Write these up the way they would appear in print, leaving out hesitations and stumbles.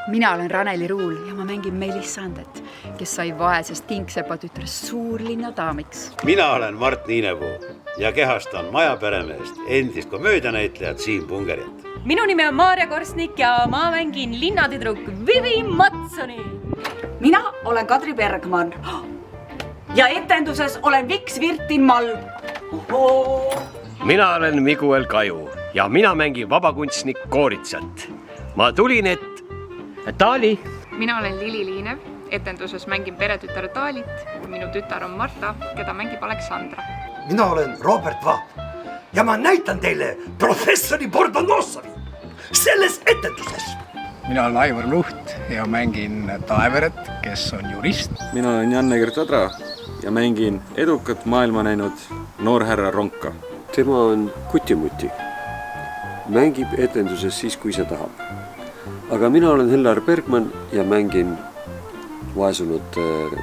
Mina olen Raneli Ruul ja ma mängin Melissandet, kes sai vaesest kingsepa tütrest suurlinna daamiks. Mina olen Mart Niinepuu ja kehastan majaperemeest, endist komöödianäitlejat Siim Pungerjat. Minu nimi on Maarja Korsnik ja ma mängin linnatüdruk Vivi Matsoni. Mina olen Kadri Bergman ja etenduses olen Viks Virtin Mall. Mina olen Miguel Kaju ja mina mängin vabakunstnik Kooritsat. Ma tulin, et Taali. Mina olen Lili Liinev, etenduses mängin peretütar Taalit. Minu tütar on Marta, keda mängib Aleksandra. Mina olen Robert Vaap ja ma näitan teile professori Bordonossovi selles etenduses. Mina olen Aivar Luht ja mängin Taeveret, kes on jurist. Mina olen Janne-Gert Adra ja mängin edukat maailma näinud noorhärra Ronka. Tema on Kutimuti. Mängib etenduses siis, kui see tahab. Aga mina olen Hellar Bergman ja mängin vaesunud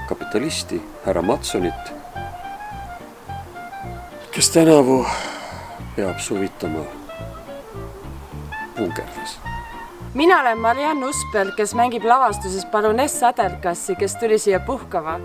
kapitalisti, härra Matsonit, kes tänavu peab suvitama punkerdas. Mina olen Marianne Uspel, kes mängib lavastuses paruness Adelkassi, kes tuli siia puhkama.